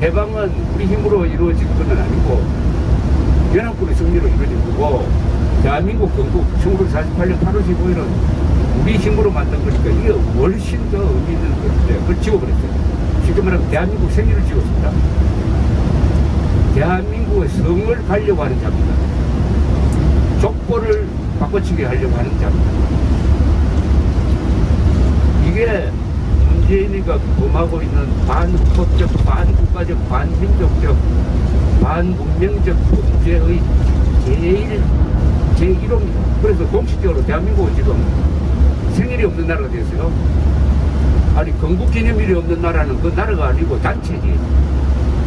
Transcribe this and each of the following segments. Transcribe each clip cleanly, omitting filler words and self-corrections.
해방은 우리 힘으로 이루어진 건 아니고 연합군의 승리로 이루어진 거고, 대한민국 건국 1948년 8월 15일은 우리 힘으로 만든 거니까 이게 훨씬 더 의미 있는 건데 그걸 지워버렸어요. 쉽게 말하면 대한민국 생리를 지웠습니다. 대한민국의 성을 가려고 하는 자입니다. 족보를 바꿔치기 하려고 하는 자입니다. 이게 문재인이가 범하고 있는 반헌법적, 반국가적, 반민족적, 반문명적 범죄의 제1호입니다. 그래서 공식적으로 대한민국은 지금 생일이 없는 나라가 됐어요. 아니, 건국기념일이 없는 나라는 그 나라가 아니고 단체지.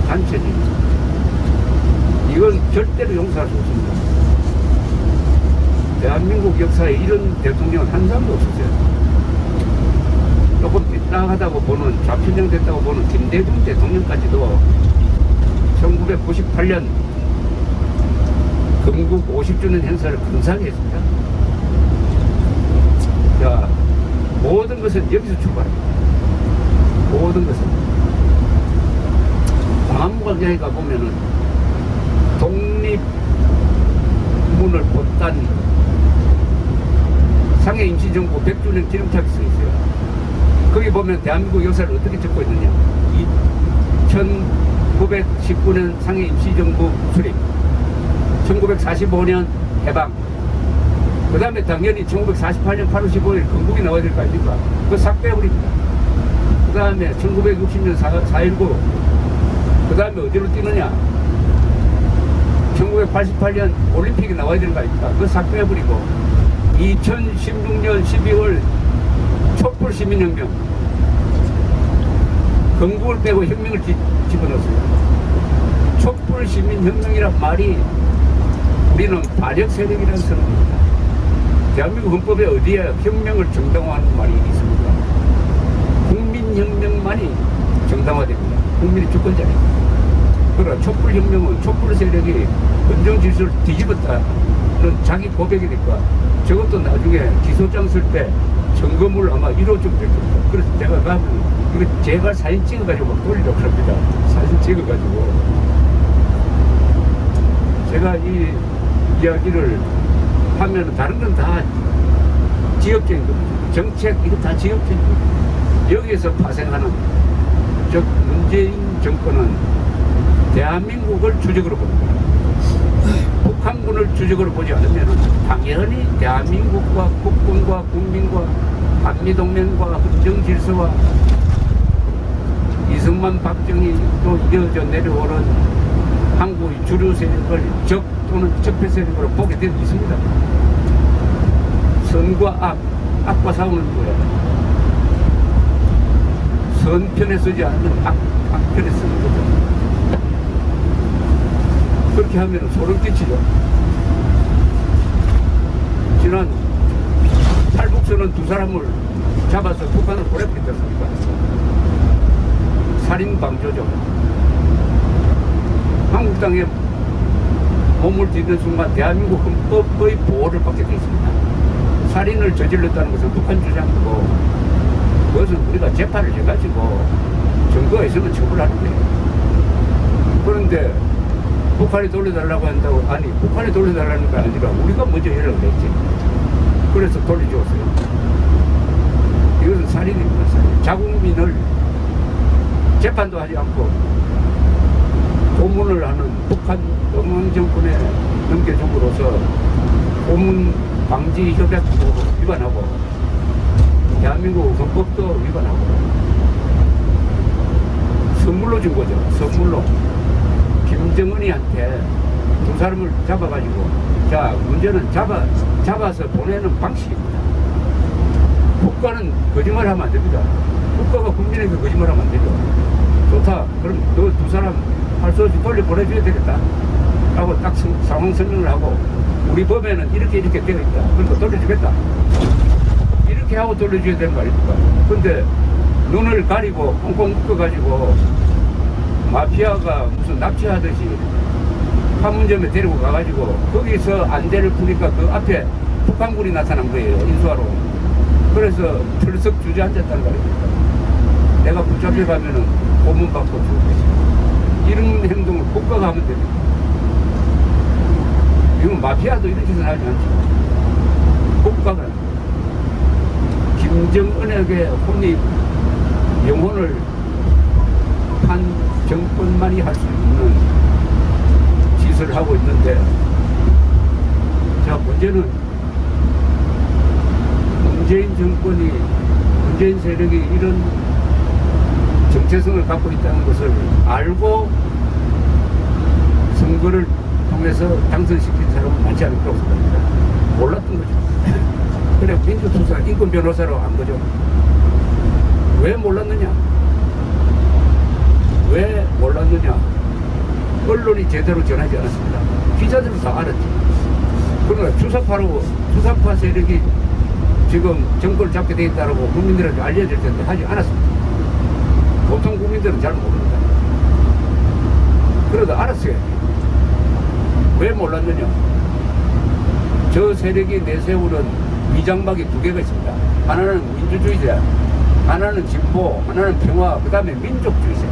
단체지. 이건 절대로 용서할 수 없습니다. 대한민국 역사에 이런 대통령은 한 사람도 없었어요. 조금 삐딱하다고 보는, 좌편향됐다고 보는 김대중 대통령까지도 1998년 건국 50주년 행사를 근사하게 했습니다. 자, 모든 것은 여기서 출발합니다. 모든 것은. 광화문광장에 가보면은 독립문을 본단 상해 임시정부 100주년 기념탑이 써 있어요. 거기 보면 대한민국 역사를 어떻게 적고 있느냐. 1919년 상해 임시정부 수립, 1945년 해방, 그 다음에 당연히 1948년 8월 15일 건국이 나와야 될 거 아닙니까? 그거 싹 빼버립니다. 그 다음에 1960년 4.19, 그 다음에 어디로 뛰느냐? 1988년 올림픽이 나와야 되는 거 아닙니까? 그거 싹 빼버리고 2016년 12월 촛불 시민혁명, 건국을 빼고 혁명을 집어넣었어요. 촛불 시민혁명이란 말이 우리는 반역 세력이라는 선언입니다. 대한민국 헌법에 어디에 혁명을 정당화하는 말이 있습니까? 국민혁명만이 정당화됩니다. 국민이 주권자입니다. 그러나 촛불혁명은 촛불 세력이 헌정질서를 뒤집었다는 자기 고백이니까 저것도 나중에 기소장 쓸 때 점검을 아마 이루어지면 될 겁니다. 그래서 제가 가면 이거 제발 사진 찍어가지고 막 돌리려고 합니다. 사진 찍어가지고. 제가 이 이야기를 하면 다른 건 다 지역적인 겁니다. 정책, 이거 다 지역적인 겁니다. 여기에서 파생하는, 즉, 문재인 정권은 대한민국을 주적으로 봅니다. 북한군을 주적으로 보지 않으면 당연히 대한민국과 국군과 국민과 한미동맹과 헌정질서와 이승만, 박정희 또 이어져 내려오는 한국의 주류 세력을 적 또는 적폐 세력으로 보게 되어 있습니다. 선과 악과 싸우는 거예요. 선편에 서지 않는 악편에 서는 거죠. 그렇게 하면 소름 끼치죠. 지난 탈북선은 두 사람을 잡아서 북한을 보내버리지 않습니까? 살인 방조죠. 한국 땅에 몸을 딛는 순간 대한민국 헌법의 보호를 받게 되어 있습니다. 살인을 저질렀다는 것은 북한 주장이고, 그것은 우리가 재판을 해가지고 증거가 있으면 처벌하는 거예요. 그런데 북한이 돌려달라고 한다고, 아니, 북한이 돌려달라는 게 아니라 우리가 먼저 연락을 했지. 그래서 돌려주었어요. 이것은 살인입니다, 살인. 자국민을 재판도 하지 않고 고문을 하는 북한 영왕정권에 넘겨줌으로써 고문 방지 협약도 위반하고 대한민국 헌법도 위반하고 선물로 준 거죠. 선물로. 김정은이한테 두 사람을 잡아가지고, 자, 문제는 잡아서 보내는 방식입니다. 국가는 거짓말하면 안 됩니다. 국가가 국민에게 거짓말하면 안 되죠. 좋다. 그럼 너 두 사람 할 수 없이 돌려 보내줘야 되겠다. 라고 딱 상황 설명을 하고, 우리 법에는 이렇게 되어 있다. 그러니까 돌려주겠다. 이렇게 하고 돌려줘야 되는 거 아닙니까? 근데 눈을 가리고 꽁꽁 묶어가지고 마피아가 무슨 납치하듯이 판문점에 데리고 가가지고 거기서 안대를 푸니까 그 앞에 북한군이 나타난 거예요. 인수하러. 그래서 털썩 주저앉았다는 거 아닙니까? 내가 붙잡혀 가면은 고문받고 죽을 것이다. 이런 행동을 국가가 하면 됩니다. 이건 마피아도 이런 짓을 하지 않죠. 국가가 김정은에게 혼이 영혼을 한 정권만이 할 수 있는 짓을 하고 있는데, 자, 문제는 문재인 정권이, 문재인 세력이 이런 정체성을 갖고 있다는 것을 알고 선거를 통해서 당선시킨 사람은 많지 않을 거라고 생각합니다. 몰랐던 거죠. 그래, 민주투사 인권 변호사로 한 거죠. 왜 몰랐느냐? 왜 몰랐느냐? 언론이 제대로 전하지 않았습니다. 기자들은 다 알았지. 그러나 주사파 세력이 지금 정권을 잡게 돼 있다고 국민들에게 알려질 텐데 하지 않았습니다. 보통 국민들은 잘 모릅니다. 그래도 알았어요. 왜 몰랐느냐? 저 세력이 내세우는 위장막이 두 개가 있습니다. 하나는 민주주의자, 하나는 진보, 하나는 평화, 그 다음에 민족주의자.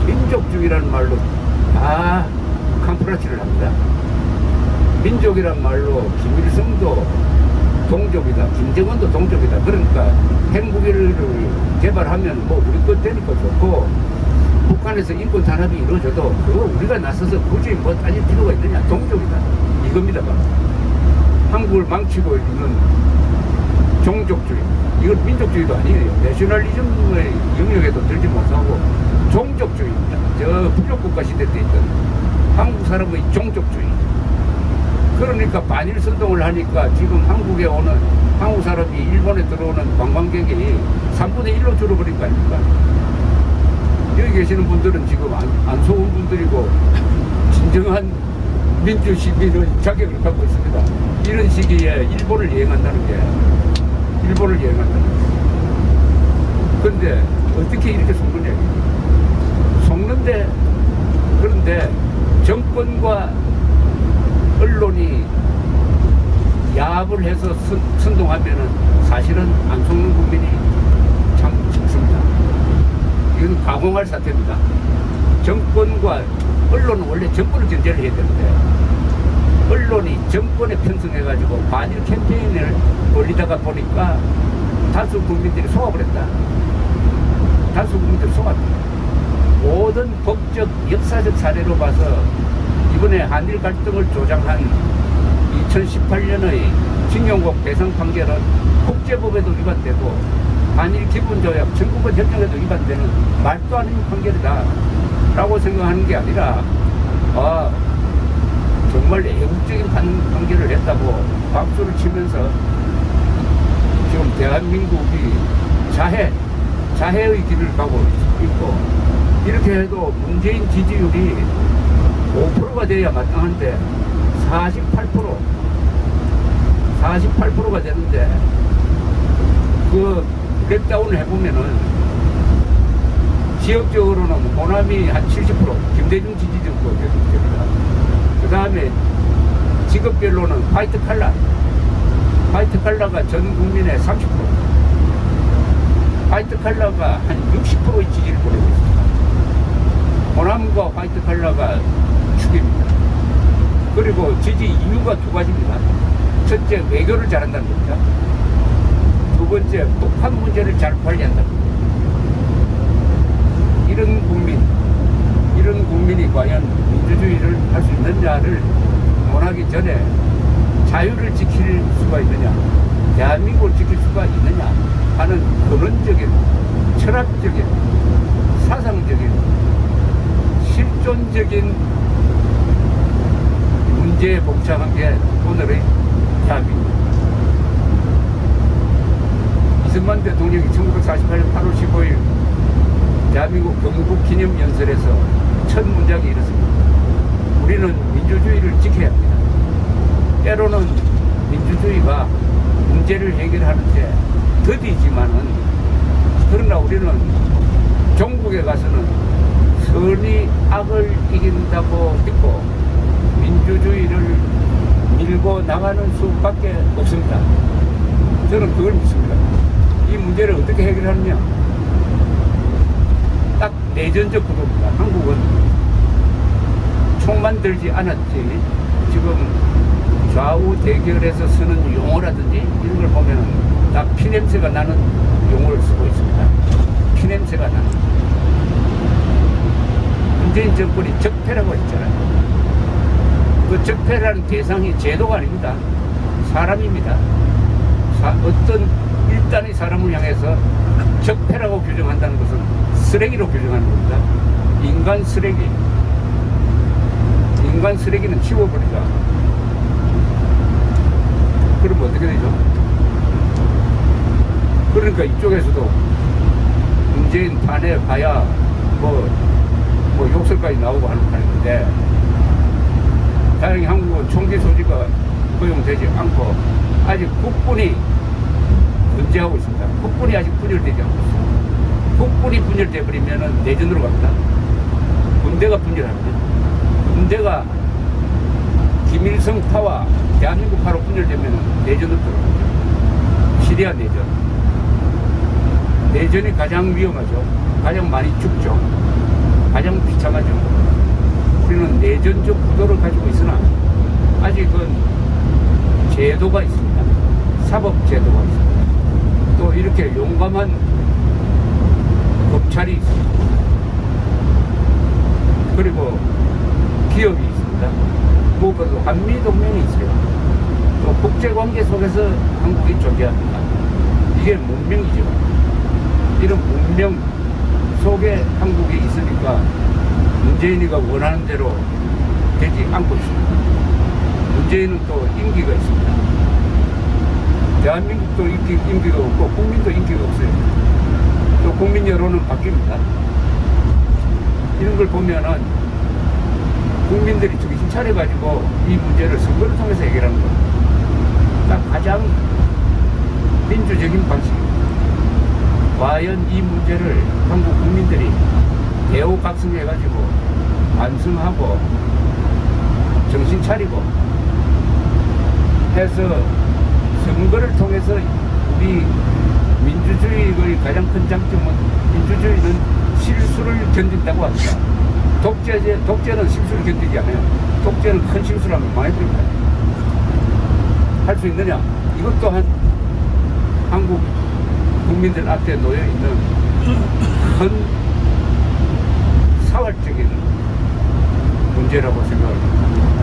민족주의라는 말로 다 캄프라치를 합니다. 민족이란 말로 김일성도 동족이다, 김정은도 동족이다. 그러니까 핵무기를 개발하면 뭐 우리 것 되니까 좋고, 북한에서 인권 탄압이 이루어져도 그거 우리가 나서서 굳이 뭐 따질 필요가 있느냐, 동족이다, 이겁니다. 한국을 망치고 있는 종족주의, 이건 민족주의도 아니에요. 내셔널리즘의 영역에도 들지 못하고 종족주의입니다. 저 부족국가 시대 때 있던 한국 사람의 종족주의. 그러니까 반일 선동을 하니까 지금 한국에 오는 한국 사람이 일본에 들어오는 관광객이 3분의 1로 줄어버린 거 아닙니까? 여기 계시는 분들은 지금 안소운 분들이고 진정한 민주시민의 자격을 갖고 있습니다. 이런 시기에 일본을 여행한다는 게, 일본을 여행한다는 게. 근데 어떻게 이렇게 속느냐? 속는데, 그런데 정권과 언론이 야합을 해서 선동하면은 사실은 안 속는 국민이 참 적습니다. 이건 가공할 사태입니다. 정권과 언론은 원래 정권을 견제를 해야 되는데, 언론이 정권에 편성해가지고 반일 캠페인을 벌리다가 보니까 다수 국민들이 소합을 했다. 다수 국민들이 소합입니다. 모든 법적, 역사적 사례로 봐서 이번에 한일 갈등을 조장한 2018년의 징용국 배상 판결은 국제법에도 위반되고 한일 기본조약, 전국권 협정에도 위반되는 말도 안 되는 판결이다 라고 생각하는 게 아니라, 정말 애국적인 판결을 했다고 박수를 치면서 지금 대한민국이 자해의 길을 가고 있고, 이렇게 해도 문재인 지지율이 5%가 돼야 마땅한데 48%가 되는데, 그 브레이크다운을 해보면은 지역적으로는 호남이 한 70%, 김대중 지지 정도 됩니다. 그 다음에 직업별로는 화이트 칼라가 전 국민의 30%, 화이트 칼라가 한 60%의 지지를 보내고 있습니다. 호남과 화이트 칼라가 축입니다. 그리고 지지 이유가 두 가지입니다. 첫째, 외교를 잘한다는 겁니다. 두 번째, 북한 문제를 잘 관리한다는 겁니다. 이런 국민이 과연 민주주의를 할 수 있느냐를 논하기 전에 자유를 지킬 수가 있느냐, 대한민국을 지킬 수가 있느냐 하는 근원적인, 철학적인, 사상적인, 실존적인 문제에 봉착한 게 오늘의 대한민국. 이승만 대통령이 1948년 8월 15일 대한민국 건국기념연설에서 첫 문장이 이렇습니다. 우리는 민주주의를 지켜야 합니다. 때로는 민주주의가 문제를 해결하는데 더디지만은, 그러나 우리는 종국에 가서는 선이 악을 이긴다고 믿고 민주주의를 밀고 나가는 수밖에 없습니다. 저는 그걸 믿습니다. 이 문제를 어떻게 해결하느냐? 딱 내전적 구도입니다. 한국은 총만 들지 않았지 지금 좌우 대결에서 쓰는 용어라든지 이런 걸 보면은 다 피냄새가 나는 용어를 쓰고 있습니다. 피냄새가 나는. 문재인 정권이 적폐라고 했잖아요. 그 적폐라는 대상이 제도가 아닙니다. 사람입니다. 어떤 일단의 사람을 향해서 적폐라고 규정한다는 것은 쓰레기로 규정하는 겁니다. 인간 쓰레기. 인간 쓰레기는 치워버리자. 그럼 어떻게 되죠? 그러니까 이쪽에서도 문재인 탄핵 가야 뭐 욕설까지 나오고 하는데 다행히 한국은 총기 소지가 허용되지 않고 아직 국군이 존재하고 있습니다. 국군이 아직 분열되지 않고 있습니다. 국군이 분열돼 버리면 내전으로 갑니다. 군대가 분열합니다. 군대가 김일성파와 대한민국파로 분열되면 내전으로 들어갑니다. 시리아 내전. 내전이 가장 위험하죠. 가장 많이 죽죠. 가장 비참하죠. 우리는 내전적 구도를 가지고 있으나 아직은 제도가 있습니다. 사법제도가 있습니다. 또 이렇게 용감한 검찰이 있습니다. 그리고 기업이 있습니다. 무엇보다도 한미동맹이 있어요. 또 국제관계 속에서 한국이 존재합니다. 이게 문명이죠. 이런 문명 속에 한국이 있으니까 문재인이가 원하는 대로 되지 않고 있습니다. 문재인은 또 인기가 있습니다. 대한민국도 인기가 없고 국민도 인기가 없어요. 또 국민 여론은 바뀝니다. 이런 걸 보면은 국민들이 정신 차려가지고 이 문제를 선거를 통해서 해결하는 겁니다. 딱 가장 민주적인 방식입니다. 과연 이 문제를 한국 국민들이 대우각성해가지고 반성하고 정신 차리고 해서 선거를 통해서 우리 민주주의의 가장 큰 장점은 민주주의는 실수를 견딘다고 합니다. 독재는 실수를 견디지 않아요. 독재는 큰 실수를 하면 망해버립니다. 할 수 있느냐? 이것 또한 한국 국민들 앞에 놓여있는 큰 사활적인 문제라고 생각합니다.